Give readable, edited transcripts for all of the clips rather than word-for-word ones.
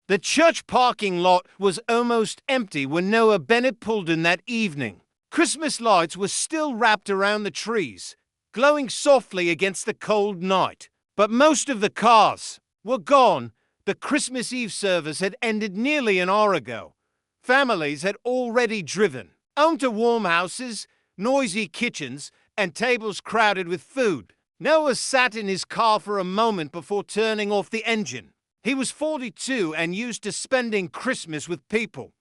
The church parking lot was almost empty when Noah Bennett pulled in that evening. Christmas lights were still wrapped around the trees, glowing softly against the cold night. But most of the cars were gone. The Christmas Eve service had ended nearly an hour ago. Families had already driven home to warm houses, noisy kitchens, and tables crowded with food. Noah sat in his car for a moment before turning off the engine. He was 42 and used to spending Christmas with people.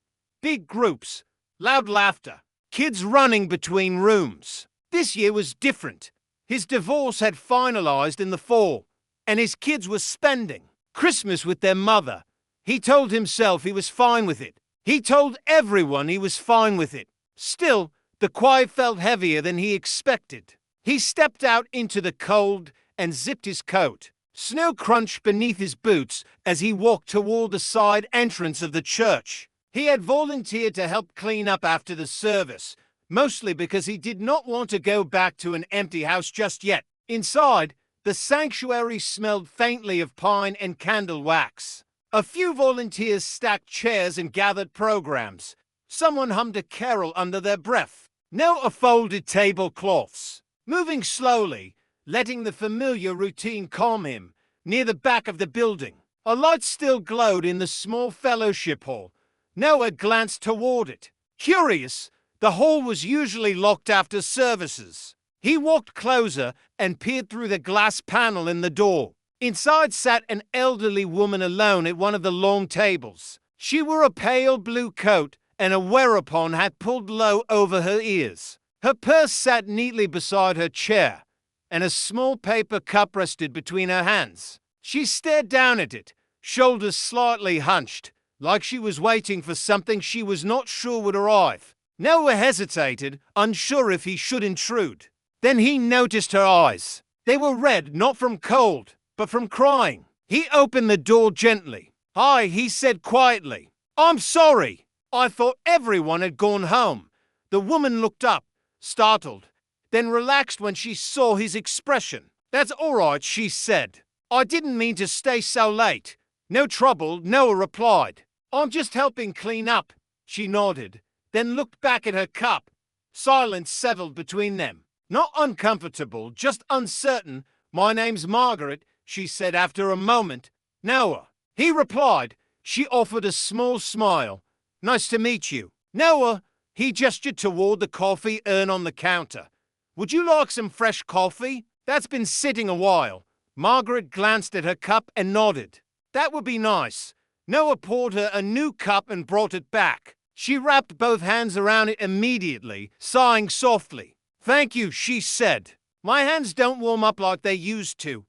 Big groups, loud laughter, kids running between rooms. This year was different. His divorce had finalized in the fall, and his kids were spending Christmas with their mother. He told himself he was fine with it. He told everyone he was fine with it. Still, the quiet felt heavier than he expected. He stepped out into the cold and zipped his coat. Snow crunched beneath his boots as he walked toward the side entrance of the church. He had volunteered to help clean up after the service, mostly because he did not want to go back to an empty house just yet. Inside, the sanctuary smelled faintly of pine and candle wax. A few volunteers stacked chairs and gathered programs. Someone hummed a carol under their breath. Noah folded tablecloths, moving slowly, letting the familiar routine calm him. Near the back of the building, a light still glowed in the small fellowship hall. Noah glanced toward it. Curious, the hall was usually locked after services. He walked closer and peered through the glass panel in the door. Inside sat an elderly woman alone at one of the long tables. She wore a pale blue coat and a wear-upon hat pulled low over her ears. Her purse sat neatly beside her chair, and a small paper cup rested between her hands. She stared down at it, shoulders slightly hunched, like she was waiting for something she was not sure would arrive. Noah hesitated, unsure if he should intrude. Then he noticed her eyes. They were red, not from cold, but from crying. He opened the door gently. "Hi," he said quietly. "I'm sorry. I thought everyone had gone home." The woman looked up, startled, then relaxed when she saw his expression. "That's all right," she said. "I didn't mean to stay so late." "No trouble," Noah replied. "I'm just helping clean up." She nodded, then looked back at her cup. Silence settled between them. Not uncomfortable, just uncertain. "My name's Margaret," she said after a moment. "Noah," he replied. She offered a small smile. "Nice to meet you." "Noah," he gestured toward the coffee urn on the counter. "Would you like some fresh coffee? That's been sitting a while." Margaret glanced at her cup and nodded. "That would be nice." Noah poured her a new cup and brought it back. She wrapped both hands around it immediately, sighing softly. "Thank you," she said. "My hands don't warm up like they used to."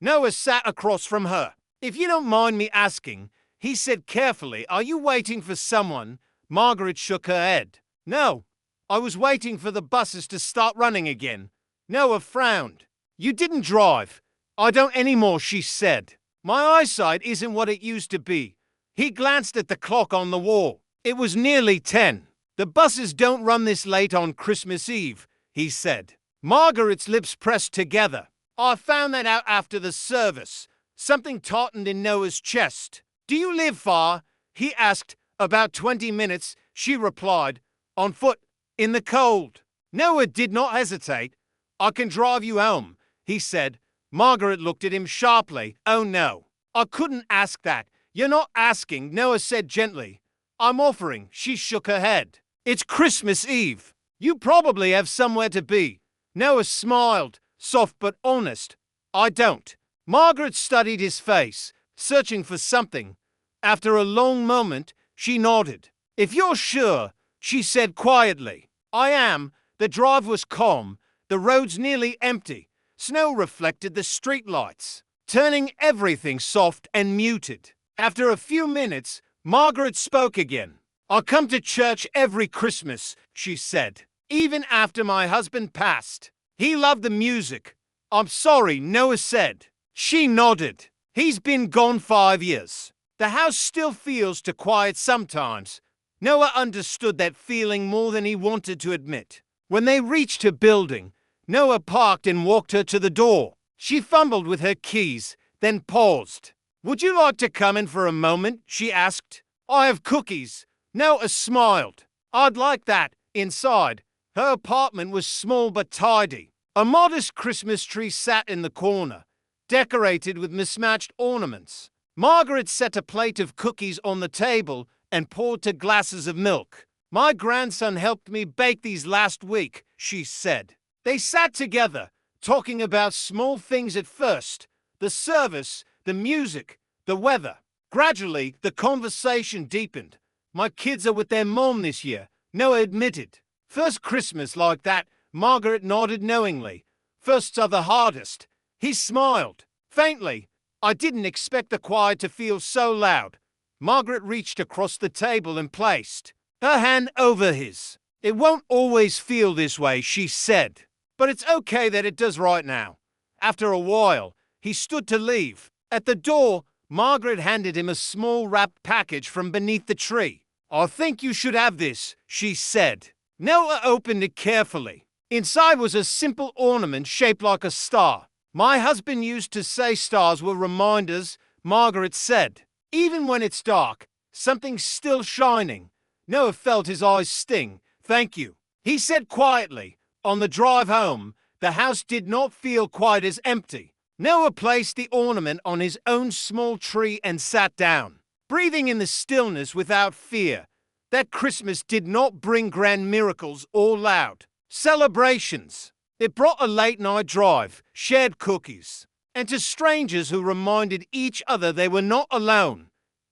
Noah sat across from her. "If you don't mind me asking," he said carefully, "are you waiting for someone?" Margaret shook her head. "No, I was waiting for the buses to start running again." Noah frowned. "You didn't drive." "I don't anymore," she said. "My eyesight isn't what it used to be." He glanced at the clock on the wall. It was nearly 10. "The buses don't run this late on Christmas Eve," he said. Margaret's lips pressed together. "I found that out after the service." Something tightened in Noah's chest. "Do you live far?" he asked. "About 20 minutes," she replied. "On foot, in the cold." Noah did not hesitate. "I can drive you home," he said. Margaret looked at him sharply. "Oh no, I couldn't ask that." "You're not asking," Noah said gently. "I'm offering." She shook her head. "It's Christmas Eve. You probably have somewhere to be." Noah smiled, soft but honest. "I don't." Margaret studied his face, searching for something. After a long moment, she nodded. "If you're sure," she said quietly. "I am." The drive was calm, the roads nearly empty. Snow reflected the streetlights, turning everything soft and muted. After a few minutes, Margaret spoke again. "I come to church every Christmas," she said, "even after my husband passed. He loved the music." "I'm sorry," Noah said. She nodded. "He's been gone 5 years. The house still feels too quiet sometimes." Noah understood that feeling more than he wanted to admit. When they reached her building, Noah parked and walked her to the door. She fumbled with her keys, then paused. Would you like to come in for a moment? She asked. I have cookies. Noah smiled. I'd like that. Inside, her apartment was small but tidy. A modest Christmas tree sat in the corner, decorated with mismatched ornaments. Margaret set a plate of cookies on the table and poured 2 glasses of milk. My grandson helped me bake these last week, she said. They sat together, talking about small things at first: the service, the music, the weather. Gradually, the conversation deepened. My kids are with their mom this year, Noah admitted. First Christmas like that, Margaret nodded knowingly. Firsts are the hardest. He smiled. Faintly. I didn't expect the choir to feel so loud. Margaret reached across the table and placed her hand over his. It won't always feel this way, she said. But it's okay that it does right now. After a while, he stood to leave. At the door, Margaret handed him a small wrapped package from beneath the tree. I think you should have this, she said. Noah opened it carefully. Inside was a simple ornament shaped like a star. My husband used to say stars were reminders, Margaret said. Even when it's dark, something's still shining. Noah felt his eyes sting. Thank you, he said quietly. On the drive home, the house did not feel quite as empty. Noah placed the ornament on his own small tree and sat down, breathing in the stillness without fear. That Christmas did not bring grand miracles or loud celebrations. It brought a late-night drive, shared cookies, and to strangers who reminded each other they were not alone.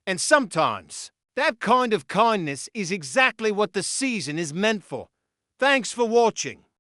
And sometimes, that kind of kindness is exactly what the season is meant for. Thanks for watching.